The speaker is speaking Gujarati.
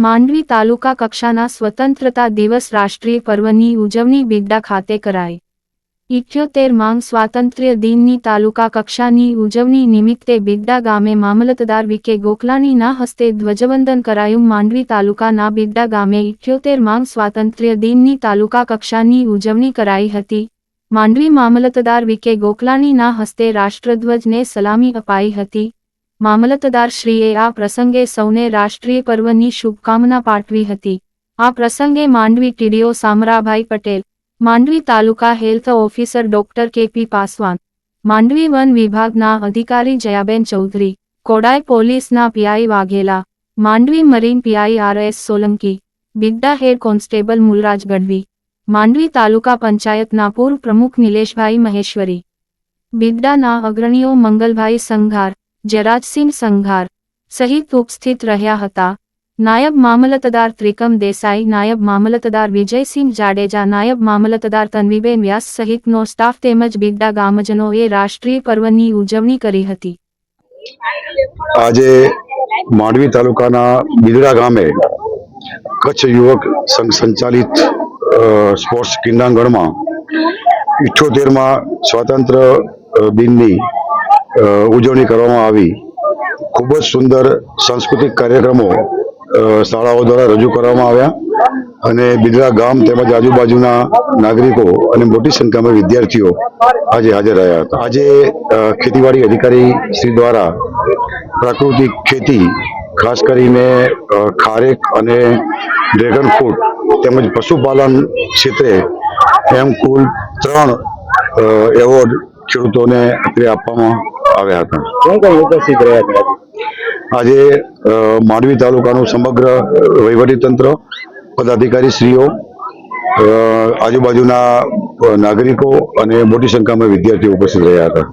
માંડવી તાલુકા કક્ષાના સ્વતંત્રતા દિવસ રાષ્ટ્રીય પર્વની ઉજવણી બિદ્દા ખાતે કરાઈ। 78માં સ્વાતંત્ર્ય દિનની તાલુકા કક્ષાની ઉજવણી નિમિત્તે બિદ્દા ગામે મામલતદાર વી.કે. ગોકલાણીના હસ્તે ધ્વજવંદન કરાયું। માંડવી તાલુકાના બિદ્દા ગામે 78માં સ્વાતંત્ર્ય દિનની તાલુકા કક્ષાની ઉજવણી કરાઈ હતી। માંડવી મામલતદાર વી.કે. ગોકલાણીના હસ્તે રાષ્ટ્રધ્વજને સલામી અપાઈ હતી। મામલતદારશ્રીએ આ પ્રસંગે સૌને રાષ્ટ્રીય પર્વની શુભકામના પાઠવી હતી। આ પ્રસંગે Mandvi TDO Samrabhai Patel, Mandvi taluka health officer doctor KP. Paswan, Mandvi વન વિભાગના અધિકારી જયાબેન ચૌધરી, કોડાય પોલીસના PI Vaghela, Mandvi marine PI RS. Solanki, Bidda head constable Mulraj Gadhvi, Mandvi taluka પંચાયતના પૂર્વ પ્રમુખ નિલેશભાઈ મહેશ્વરી, બિદ્દાના અગ્રણીઓ મંગલભાઈ સંઘાર, જરાજસિંહ સંઘાર સહિત ઉપસ્થિત રહ્યા હતા। નાયબ મામલતદાર ત્રિકમ દેસાઈ, નાયબ મામલતદાર વિજયસિંહ જાડેજા, નાયબ મામલતદાર તન્વીબેન વ્યાસ સહિતનો સ્ટાફ તેમજ બિદ્દા ગામજનોએ રાષ્ટ્રીય પર્વની ઉજવણી કરી હતી। આજે માંડવી તાલુકાના બિદ્દા ગામે કચ્છ યુવક સંઘ સંચાલિત સ્પોર્ટ્સ ક્રીડાંગણમાં 78માં સ્વાતંત્ર્ય દિનની ઉજવણી કરવામાં આવી। ખૂબ જ સુંદર સાંસ્કૃતિક કાર્યક્રમો શાળાઓ દ્વારા રજૂ કરવામાં આવ્યા અને બિદ્દા ગામ તેમજ આજુબાજુના નાગરિકો અને મોટી સંખ્યામાં વિદ્યાર્થીઓ આજે હાજર રહ્યા હતા। આજે ખેતીવાડી અધિકારી શ્રી દ્વારા પ્રાકૃતિક ખેતી, ખાસ કરીને ખારેક અને ડ્રેગન ફ્રૂટ તેમજ પશુપાલન ક્ષેત્રે એમ કુલ 3 એવોર્ડ ખેડૂતોને આપવામાં આવ્યા હતા। ઉપસ્થિત રહ્યા હતા। આજે માંડવી તાલુકાનું સમગ્ર વહીવટીતંત્ર, પદાધિકારીશ્રીઓ, આજુબાજુના નાગરિકો અને મોટી સંખ્યામાં વિદ્યાર્થીઓ ઉપસ્થિત રહ્યા હતા।